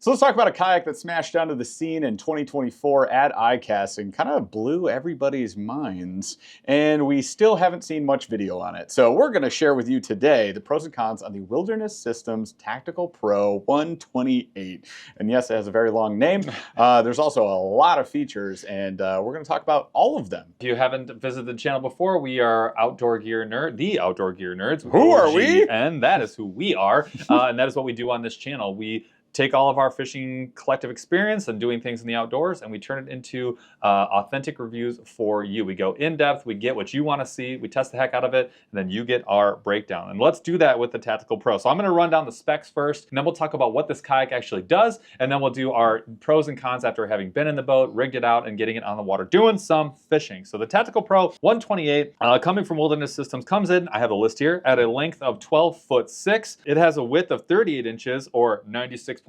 So let's talk about a kayak that smashed onto the scene in 2024 at ICAST and kind of blew everybody's minds. And we still haven't seen much video on it. So we're going to share with you today the pros and cons on the Wilderness Systems Tactical Pro 128. And yes, it has a very long name. There's also a lot of features, and we're going to talk about all of them. If you haven't visited the channel before, we are Outdoor Gear Nerd, the Outdoor Gear Nerds. Who are we? And that is who we are. And that is what we do on this channel. We take all of our fishing collective experience and doing things in the outdoors, and we turn it into authentic reviews for you. We go in depth, we get what you want to see, we test the heck out of it, and then you get our breakdown. And let's do that with the Tactical Pro. So I'm going to run down the specs first, and then we'll talk about what this kayak actually does, and then we'll do our pros and cons after having been in the boat, rigged it out, and getting it on the water, doing some fishing. So the Tactical Pro 128, coming from Wilderness Systems, comes in, I have a list here, at a length of 12'6". It has a width of 38 inches, or 96.52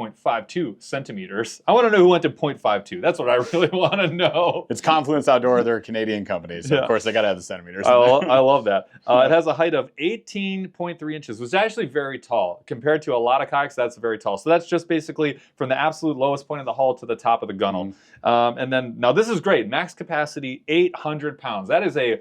centimeters. I want to know who went to 0.52. That's what I really want to know. It's Confluence Outdoor. They're a Canadian company, so of course they got to have the centimeters. I love that. It has a height of 18.3 inches, which is actually very tall. Compared to a lot of kayaks, that's very tall. So that's just basically from the absolute lowest point of the hull to the top of the gunnel. And then, now this is great. Max capacity, 800 pounds. That is a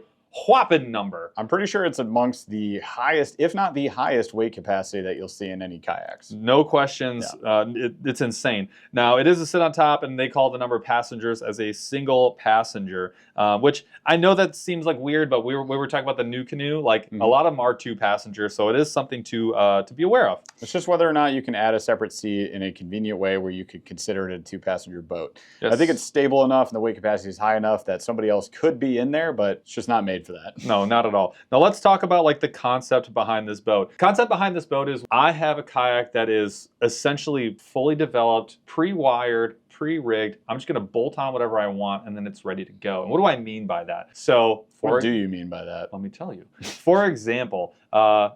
whopping number. I'm pretty sure it's amongst the highest, if not the highest weight capacity that you'll see in any kayaks. No questions. Yeah. It's insane. Now, it is a sit on top, and they call the number of passengers as a single passenger, which I know that seems like weird, but we were talking about the new canoe. Like a lot of them are 2 passengers, so it is something to be aware of. It's just whether or not you can add a separate seat in a convenient way where you could consider it a 2-passenger boat. Yes. I think it's stable enough and the weight capacity is high enough that somebody else could be in there, but it's just not made for that. No, not at all. Now let's talk about like the concept behind this boat. Concept behind this boat is I have a kayak that is essentially fully developed, pre-wired, pre-rigged. I'm just going to bolt on whatever I want, and then it's ready to go. And what do I mean by that? So, what do you mean by that? Let me tell you. For example,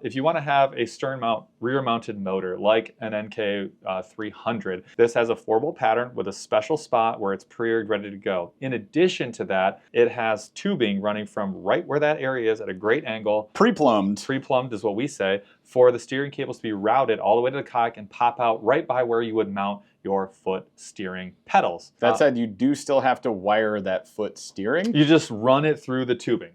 if you want to have a stern mount, rear mounted motor like an NK 300, this has a 4-bolt pattern with a special spot where it's pre-rigged, ready to go. In addition to that, it has tubing running from right where that area is at a great angle. Pre-plumbed. Pre-plumbed is what we say, for the steering cables to be routed all the way to the kayak and pop out right by where you would mount your foot steering pedals. That said, you do still have to wire that foot steering. You just run it through the tubing,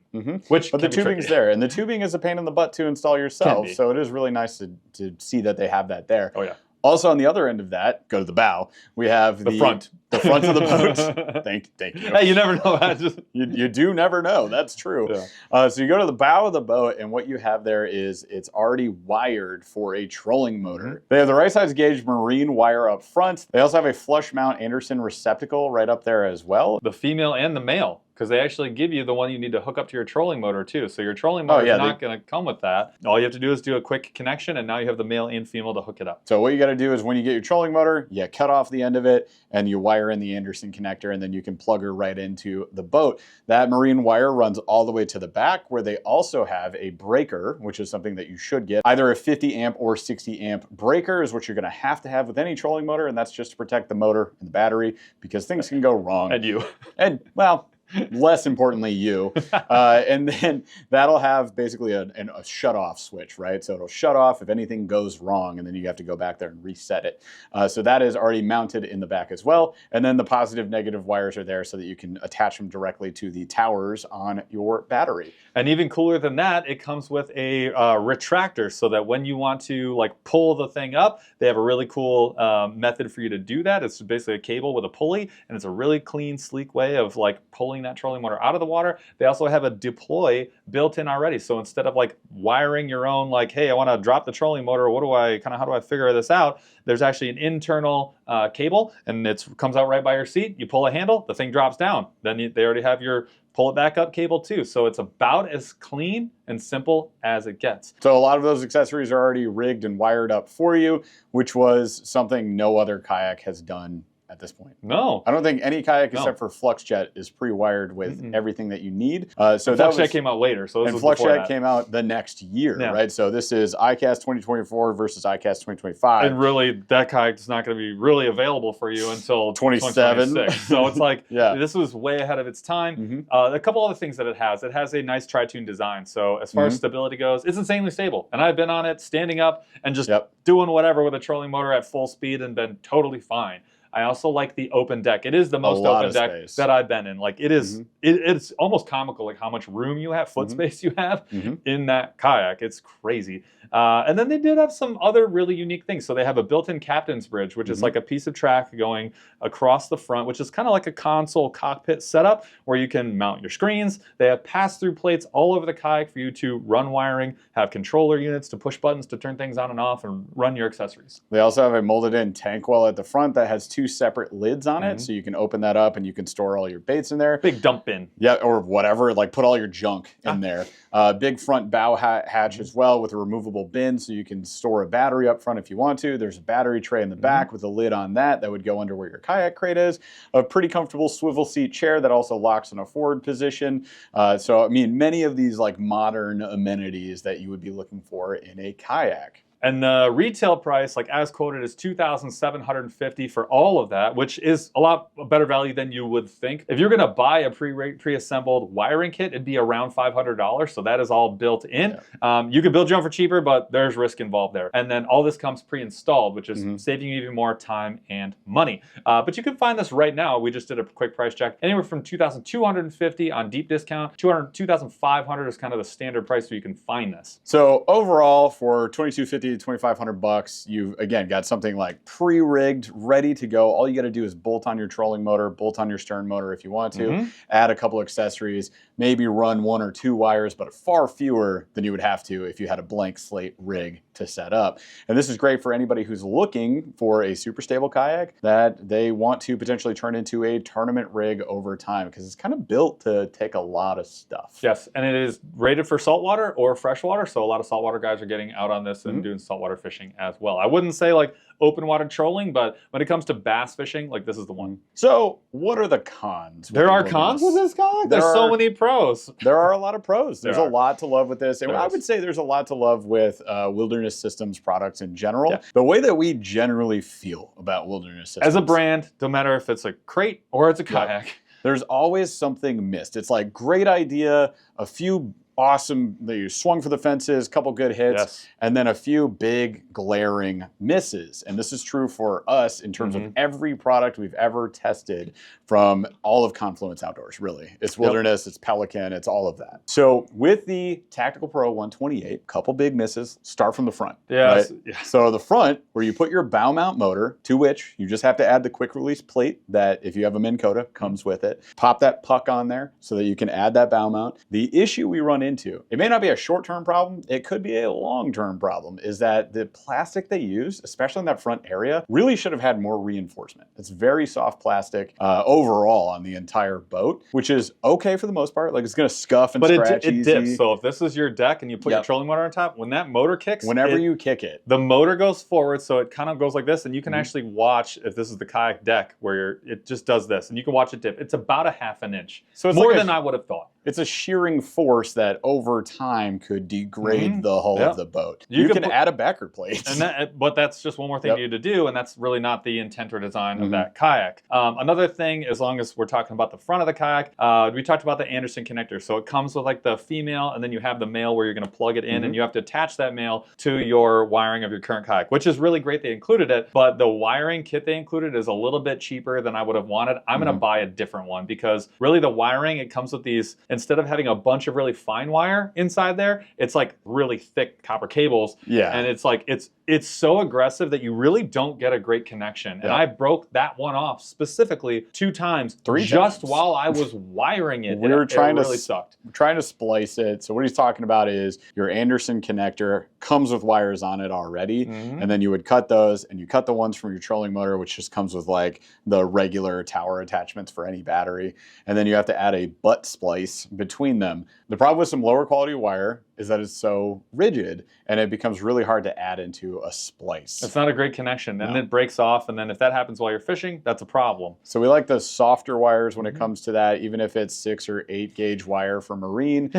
but the tubing's there, and the tubing is a pain in the butt to install yourself. So it is really nice to see that they have that there. Oh yeah. Also, on the other end of that, go to the bow. We have the front. The front of the boat. Thank you. Hey, you never know. You do never know. That's true. Yeah. So you go to the bow of the boat, and what you have there is it's already wired for a trolling motor. They have the right size gauge marine wire up front. They also have a flush mount Anderson receptacle right up there as well. The female and the male, because they actually give you the one you need to hook up to your trolling motor too. So your trolling motor is not going to come with that. All you have to do is do a quick connection, and now you have the male and female to hook it up. So what you got to do is when you get your trolling motor, you cut off the end of it and you wire in the Anderson connector, and then you can plug her right into the boat. That marine wire runs all the way to the back, where they also have a breaker, which is something that you should get. Either a 50 amp or 60 amp breaker is what you're going to have with any trolling motor, and that's just to protect the motor and the battery, because things can go wrong. And you. And, well, less importantly, you. And then that'll have basically a shut-off switch, right? So it'll shut off if anything goes wrong, and then you have to go back there and reset it. So that is already mounted in the back as well. And then the positive, negative wires are there so that you can attach them directly to the towers on your battery. And even cooler than that, it comes with a retractor, so that when you want to like pull the thing up, they have a really cool method for you to do that. It's basically a cable with a pulley, and it's a really clean, sleek way of like pulling that trolling motor out of the water. They also have a deploy built in already. So instead of like wiring your own, like, hey, I want to drop the trolling motor, how do I figure this out? There's actually an internal cable, and it comes out right by your seat. You pull a handle, the thing drops down. Then they already have your pull it back up cable too. So it's about as clean and simple as it gets. So a lot of those accessories are already rigged and wired up for you, which was something no other kayak has done at this point. No. I don't think any kayak No. except for FluxJet is pre-wired with everything that you need. So FluxJet came out later, so this and was before FluxJet that. came out the next year, Yeah. right? So this is ICAST 2024 versus ICAST 2025. And really, that kayak is not going to be really available for you until 27. 2026. So it's like, Yeah. this was way ahead of its time. A couple other things that it has a nice tri-tune design. So as far as stability goes, it's insanely stable. And I've been on it standing up and just doing whatever with a trolling motor at full speed and been totally fine. I also like the open deck. It is the most open deck that I've been in. Like, it is, it's almost comical, like how much room you have, foot space you have in that kayak. It's crazy. And then they did have some other really unique things. So they have a built-in captain's bridge, which is like a piece of track going across the front, which is kind of like a console cockpit setup where you can mount your screens. They have pass-through plates all over the kayak for you to run wiring, have controller units to push buttons to turn things on and off and run your accessories. They also have a molded-in tank well at the front that has 2 separate lids on it, so you can open that up and you can store all your baits in there. Big dump bin. Yeah, or whatever, like put all your junk in there. Big front bow hatch as well with a removable bin, so you can store a battery up front if you want to. There's a battery tray in the back with a lid on that would go under where your kayak crate is. A pretty comfortable swivel seat chair that also locks in a forward position. So, I mean, many of these like modern amenities that you would be looking for in a kayak. And the retail price, like as quoted, is $2,750 for all of that, which is a lot better value than you would think. If you're going to buy a pre-assembled wiring kit, it'd be around $500. So that is all built in. Yeah. You can build your own for cheaper, but there's risk involved there. And then all this comes pre-installed, which is saving you even more time and money. But you can find this right now. We just did a quick price check. Anywhere from $2,250 on deep discount. $2,500 is kind of the standard price so you can find this. So overall, for $2,250 to $2,500, you've again got something like pre-rigged, ready to go. All you got to do is bolt on your trolling motor, bolt on your stern motor if you want to, add a couple accessories, maybe run 1 or 2 wires, but far fewer than you would have to if you had a blank slate rig to set up. And this is great for anybody who's looking for a super stable kayak that they want to potentially turn into a tournament rig over time, because it's kind of built to take a lot of stuff. Yes, and it is rated for saltwater or freshwater, so a lot of saltwater guys are getting out on this and doing saltwater fishing as well. I wouldn't say like open water trolling, but when it comes to bass fishing, like this is the one. So what are the cons? There are cons with this kayak? There's so many pros. There are a lot of pros. There's a lot to love with this. And I is. would say there's a lot to love with Wilderness Systems products in general. Yeah. The way that we generally feel about Wilderness Systems. As a brand, no matter if it's a crate or it's a kayak. There's always something missed. It's like, great idea, a few awesome, you swung for the fences, couple good hits, and then a few big glaring misses. And this is true for us in terms of every product we've ever tested from all of Confluence Outdoors, really. It's Wilderness, it's Pelican, it's all of that. So with the Tactical Pro 128, couple big misses, start from the front. Yes. Right? Yeah. So the front, where you put your bow mount motor, to which you just have to add the quick release plate that, if you have a Minn Kota, comes with it. Pop that puck on there so that you can add that bow mount. The issue we run into, it may not be a short-term problem, it could be a long-term problem, is that the plastic they use, especially in that front area, really should have had more reinforcement. It's very soft plastic overall on the entire boat, which is okay for the most part. Like, it's gonna scuff and scratch it easy. dips. So if this is your deck and you put your trolling motor on top, when that motor kicks, whenever you kick it, the motor goes forward, so it kind of goes like this, and you can actually watch, if this is the kayak deck, where it just does this, and you can watch it dip. It's about a ½ an inch. So it's more than I would have thought. It's a shearing force that over time could degrade the hull of the boat. You can add a backer plate. But that's just one more thing you need to do, and that's really not the intent or design of that kayak. Another thing, as long as we're talking about the front of the kayak, we talked about the Anderson connector. So it comes with like the female, and then you have the male where you're going to plug it in, and you have to attach that male to your wiring of your current kayak, which is really great they included it, but the wiring kit they included is a little bit cheaper than I would have wanted. I'm going to buy a different one, because really the wiring, it comes with these, instead of having a bunch of really fine wire inside there, it's like really thick copper cables. Yeah. And it's like, it's so aggressive that you really don't get a great connection. And I broke that one off specifically 2 times, just while I was wiring it. We were trying really sucked. Trying to splice it. So what he's talking about is your Anderson connector comes with wires on it already. And then you would cut those, and you cut the ones from your trolling motor, which just comes with like the regular tower attachments for any battery. And then you have to add a butt splice between them. The problem with some lower quality wire is is that it's so rigid and it becomes really hard to add into a splice. It's not a great connection, and it breaks off, and then if that happens while you're fishing, that's a problem. So we like the softer wires when it comes to that, even if it's 6 or 8 gauge wire for marine.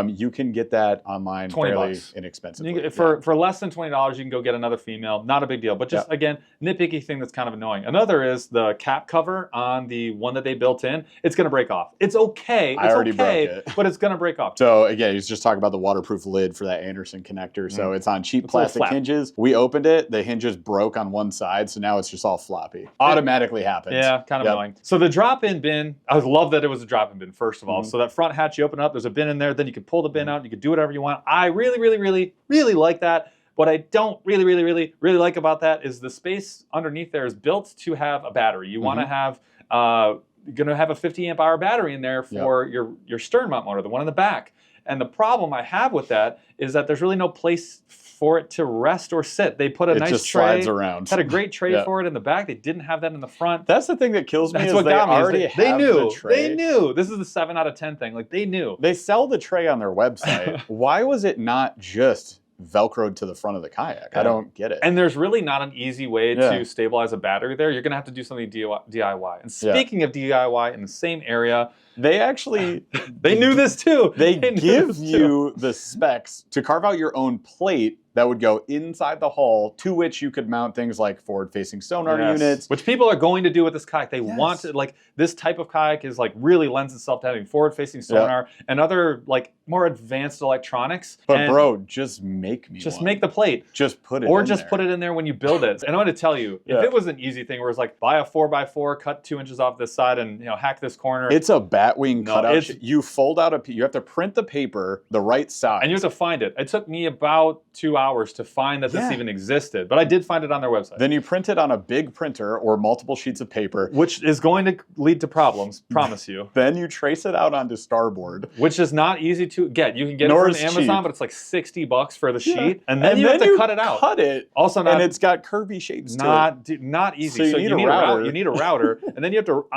You can get that online fairly inexpensively. For less than $20, you can go get another female. Not a big deal, but just again, nitpicky thing that's kind of annoying. Another is the cap cover on the one that they built in. It's going to break off. It's okay. I already broke it, but it's going to break off. So again, he's just talking about the waterproof lid for that Anderson connector. So it's on cheap plastic hinges. We opened it, the hinges broke on one side, so now it's just all floppy. Automatically happens. Yeah, kind of annoying. So the drop-in bin, I love that it was a drop-in bin, first of all. So that front hatch, you open up, there's a bin in there, then you can pull the bin out, you can do whatever you want. I really, really, really, really like that. What I don't really, really, really, really like about that is the space underneath there is built to have a battery. You want to have, you're going to have a 50 amp hour battery in there for your stern mount motor, the one in the back. And the problem I have with that is that there's really no place for it to rest or sit. They put a nice tray. Slides around. Had a great tray for it in the back. They didn't have that in the front. That's the thing that kills me. That's is what they got me. already They have knew. the tray. They knew. This is the 7 out of 10 thing. Like, they knew. They sell the tray on their website. Why was it not just Velcroed to the front of the kayak? I don't get it. And there's really not an easy way to stabilize a battery there. You're going to have to do something DIY. And speaking of DIY in the same area, they actually they knew this too. They give you the specs to carve out your own plate that would go inside the hull, to which you could mount things like forward-facing sonar units. Which people are going to do with this kayak. They want to, like, this type of kayak is like really lends itself to having forward-facing sonar and other like more advanced electronics. But bro, just make me Just make the plate. Just put it or in just there. put it in there when you build it. And I'm going to tell you, if it was an easy thing where it's like, buy a 4x4, cut 2 inches off this side and, you know, hack this corner. It's a batwing cutout. You fold out you have to print the paper the right size. And you have to find it. It took me about 2 hours to find that this even existed, but I did find it on their website. Then you print it on a big printer or multiple sheets of paper. Which is going to lead to problems, promise you. Then you trace it out onto starboard. Which is not easy to get. You can get it from Amazon, but it's like $60 for the sheet. And then you have to cut it out. Cut it. Also not, and it's got curvy shapes not easy. So you need a router. You need a router. And then you have to,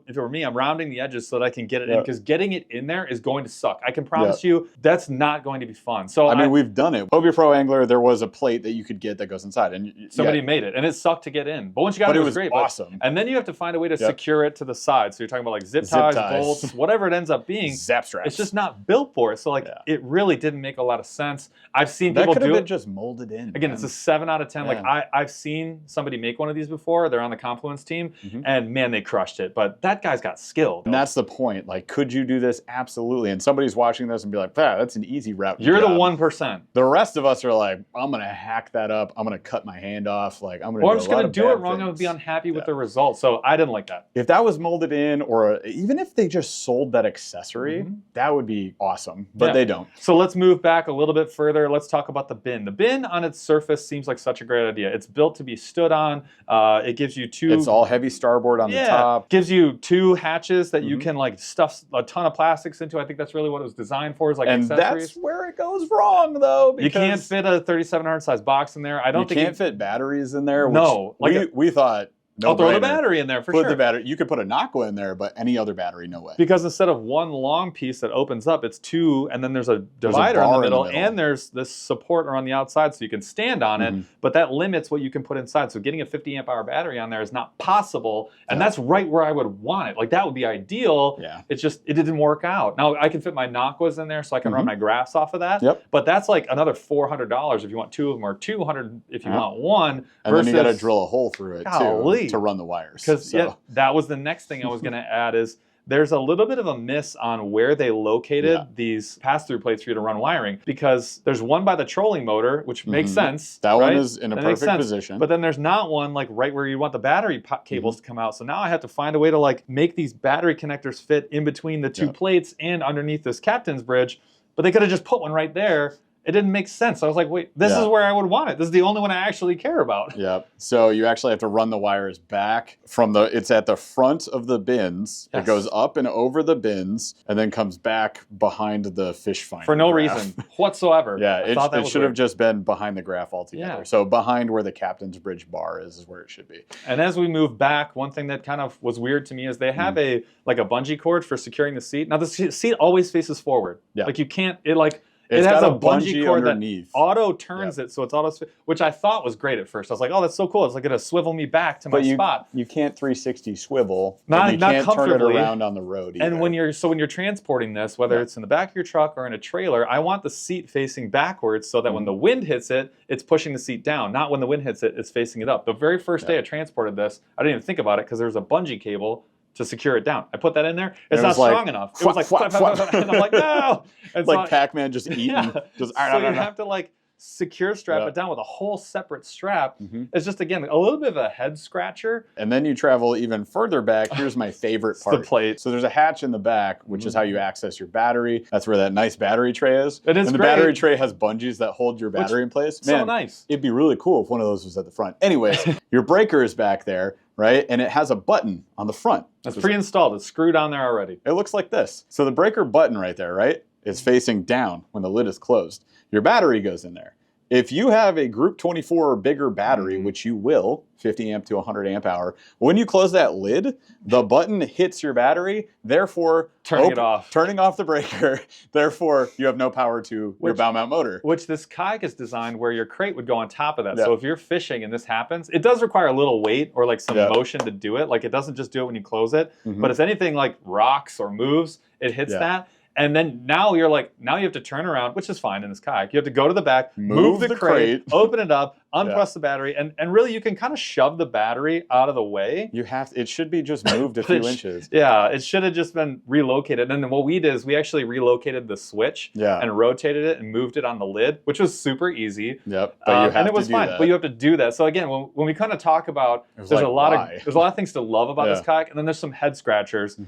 if it were me, I'm rounding the edges so that I can get it in, because getting it in there is going to suck. I can promise you that's not going to be fun. So I mean, we've done it. Hobie Pro Angler, there was a plate that you could get that goes inside. And somebody made it, and it sucked to get in. But once you got it, it was great. Awesome. And then you have to find a way to secure it to the side. So you're talking about like zip ties, bolts, whatever it ends up being. Zap straps. It's just not built for it. So like it really didn't make a lot of sense. I've seen people do it. That could have been just molded in. Again, it's a 7 out of 10. Like I've seen somebody make one of these before. They're on the Confluence team, and man, they crushed it. But that guy's got skill. And that's the point. Like, could you do this? Absolutely. And somebody's watching this and be like, that's an easy route. You're the 1%. The rest of us are like, I'm gonna hack that up. I'm gonna cut my hand off. Like, I'm just gonna do it wrong. I'm gonna be unhappy with the result. So I didn't like that. If that was molded in, or even if they just sold that accessory, that would be awesome. But they don't. So let's move back a little bit further. Let's talk about the bin. The bin on its surface seems like such a great idea. It's built to be stood on. It gives you two. It's all heavy starboard on the top. Gives you 2 hatches that you can like stuff a ton of plastics into. I think that's really what it was designed for. Is like accessories. That's where it goes wrong, though. You can't fit a 3700 size box in there. I don't think you can't fit batteries in there. No, we thought. I'll throw the battery in there for sure. Put the battery. You could put a Aqua in there, but any other battery, no way. Because instead of one long piece that opens up, it's 2, and then there's a divider in the middle, and there's this support around the outside so you can stand on it, but that limits what you can put inside. So getting a 50 amp hour battery on there is not possible, and that's right where I would want it. Like, that would be ideal. It's just, it didn't work out. Now, I can fit my Aquas in there so I can run my graphs off of that, but that's like another $400 if you want 2 of them, or $200 if you want one. And then you got to drill a hole through it, too, to run the wires. Because that was the next thing I was going to add is there's a little bit of a miss on where they located these pass-through plates for you to run wiring, because there's one by the trolling motor, which makes sense. That one is in a perfect position. But then there's not one like right where you want the battery cables to come out. So now I have to find a way to like make these battery connectors fit in between the 2 plates and underneath this captain's bridge. But they could have just put one right there. It didn't make sense. I was like, wait, this is where I would want it. This is the only one I actually care about. So you actually have to run the wires back from it's at the front of the bins. It goes up and over the bins and then comes back behind the fish finder. For no reason whatsoever. It should have just been behind the graph altogether. So behind where the captain's bridge bar is where it should be. And as we move back, one thing that kind of was weird to me is they have a bungee cord for securing the seat. Now the seat always faces forward. Like you can't, It's it has got a bungee cord underneath. that auto turns it, so it's auto, which I thought was great at first. I was like, oh, that's so cool. It's like going to swivel me back to my spot. You can't 360 swivel. Not you can't comfortably. turn it around on the road either. And when you're transporting this, whether it's in the back of your truck or in a trailer, I want the seat facing backwards so that when the wind hits it, it's pushing the seat down. Not when the wind hits it, it's facing it up. The very first day I transported this, I didn't even think about it because there was a bungee cable to secure it down. I put that in there. It's not strong enough. It was like, and I'm like, no. It's like Pac-Man just eating. Yeah. So you have to like secure strap it down with a whole separate strap. It's just, again, a little bit of a head scratcher. And then you travel even further back. Here's my favorite part. The plate. So there's a hatch in the back, which is how you access your battery. That's where that nice battery tray is. It is and the great. battery tray has bungees that hold your battery in place. Man, so nice. It'd be really cool if one of those was at the front. Anyways, your breaker is back there, right? And it has a button on the front. It's pre-installed. It's screwed on there already. It looks like this. So the breaker button right there, right, is facing down when the lid is closed. Your battery goes in there. If you have a Group 24 or bigger battery, which you will, 50 amp to 100 amp hour, when you close that lid, the button hits your battery, therefore turning off the breaker, therefore you have no power to your bow mount motor. Which this kayak is designed where your crate would go on top of that. So if you're fishing and this happens, it does require a little weight or like some motion to do it. Like it doesn't just do it when you close it, but if anything like rocks or moves, it hits that. And then now you have to turn around, which is fine in this kayak. You have to go to the back, move the crate, open it up, unpress the battery, and really you can kind of shove the battery out of the way. It should be just moved a few inches. Yeah, it should have just been relocated. And then what we did is we actually relocated the switch and rotated it and moved it on the lid, which was super easy. Yep, but you have and it was to do fine. that. But you have to do that. So again, when we kind of talk about, there's a lot of things to love about this kayak, and then there's some head scratchers.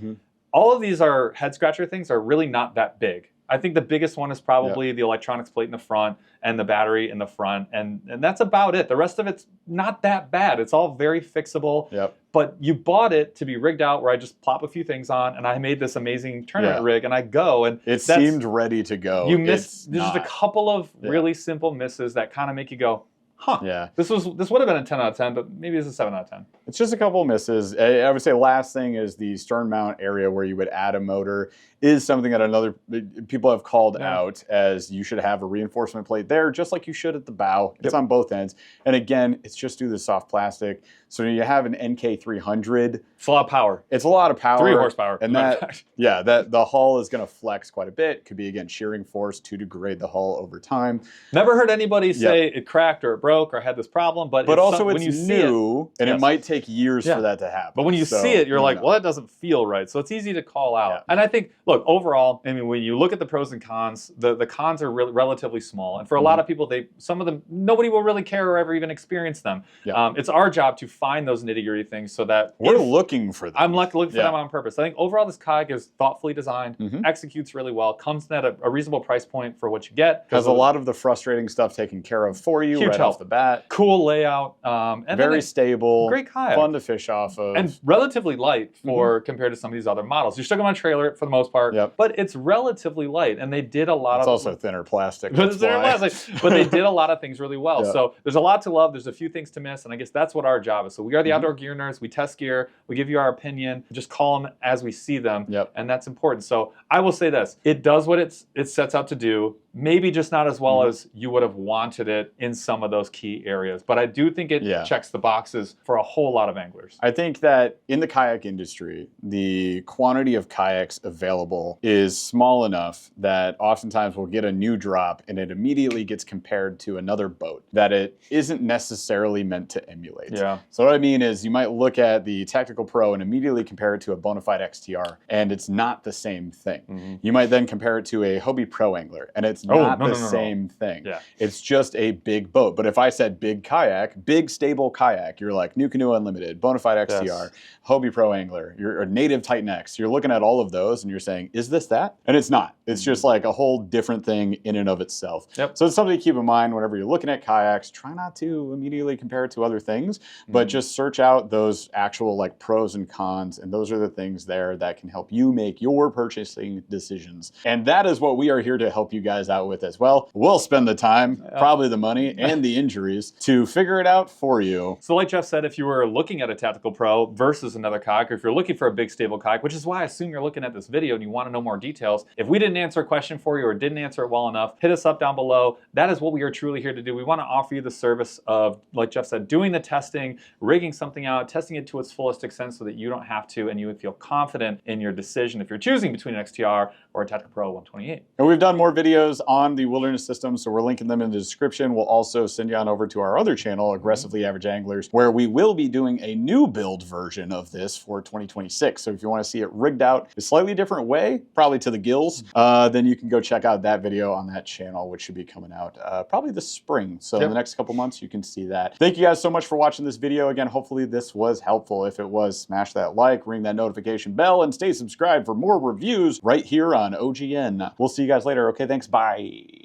All of these head scratcher things are really not that big. I think the biggest one is probably the electronics plate in the front and the battery in the front, and that's about it. The rest of it's not that bad. It's all very fixable. But you bought it to be rigged out where I just plop a few things on, and I made this amazing tournament rig, and I go, and it seemed ready to go. You missed just a couple of really simple misses that kind of make you go, huh. Yeah. This would have been a 10 out of 10, but maybe it's a 7 out of 10. It's just a couple of misses. I would say last thing is the stern mount area where you would add a motor is something that people have called out as you should have a reinforcement plate there, just like you should at the bow. It's on both ends. And again, it's just through the soft plastic. So you have an NK300. It's a lot of power. It's a lot of power. 3 horsepower. And the hull is going to flex quite a bit. Could be, again, shearing force to degrade the hull over time. Never heard anybody say it cracked or it broke or had this problem, but also it's new, and it might take years for that to happen. But when you see it, you're like, well, that doesn't feel right. So it's easy to call out. And I think, look, overall, I mean, when you look at the pros and cons, the cons are relatively small. And for a lot of people, some of them, nobody will really care or ever even experience them. It's our job to find those nitty-gritty things so that we're looking for them. I'm looking for them on purpose. I think overall this kayak is thoughtfully designed, executes really well, comes at a reasonable price point for what you get. Has a lot of the frustrating stuff taken care of for you right off the bat. Cool layout. And very stable. Great kayak. Fun to fish off of. And relatively light compared to some of these other models. You're still going to trailer it for the most part, but it's relatively light. And they did a lot of... It's also thinner plastic. It's thinner plastic. But they did a lot of things really well. So there's a lot to love. There's a few things to miss. And I guess that's what our job is. So we are the outdoor gear nerds. We test gear. We give you our opinion. Just call them as we see them. And that's important. So I will say this. It does what it sets out to do. Maybe just not as well as you would have wanted it in some of those key areas. But I do think it checks the boxes for a whole lot of anglers. I think that in the kayak industry, the quantity of kayaks available is small enough that oftentimes we'll get a new drop and it immediately gets compared to another boat that it isn't necessarily meant to emulate. So what I mean is you might look at the Tactical Pro and immediately compare it to a Bonafide XTR, and it's not the same thing. You might then compare it to a Hobie Pro Angler, and it's not the same thing. It's just a big boat. But if I said big kayak, big stable kayak, you're like New Canoe Unlimited, Bonafide XTR, Hobie Pro Angler, you're a Native Titan X. You're looking at all of those and you're saying, is this that? And it's not. It's just like a whole different thing in and of itself. So it's something to keep in mind whenever you're looking at kayaks. Try not to immediately compare it to other things, but just search out those actual like pros and cons. And those are the things there that can help you make your purchasing decisions. And that is what we are here to help you guys out out with as well. We'll spend the time, probably the money, and the injuries to figure it out for you. So like Jeff said, if you were looking at a Tactical Pro versus another kayak, or if you're looking for a big stable kayak, which is why I assume you're looking at this video and you want to know more details, if we didn't answer a question for you or didn't answer it well enough, hit us up down below. That is what we are truly here to do. We want to offer you the service of, like Jeff said, doing the testing, rigging something out, testing it to its fullest extent so that you don't have to, and you would feel confident in your decision if you're choosing between an XTR or a Tactical Pro 128. And we've done more videos on the wilderness system, so we're linking them in the description. We'll also send you on over to our other channel, Aggressively Average Anglers, where we will be doing a new build version of this for 2026. So if you want to see it rigged out a slightly different way, probably to the gills, then you can go check out that video on that channel, which should be coming out probably this spring. So in the next couple months, you can see that. Thank you guys so much for watching this video. Again, hopefully this was helpful. If it was, smash that like, ring that notification bell, and stay subscribed for more reviews right here on OGN. We'll see you guys later. Okay, thanks. Bye.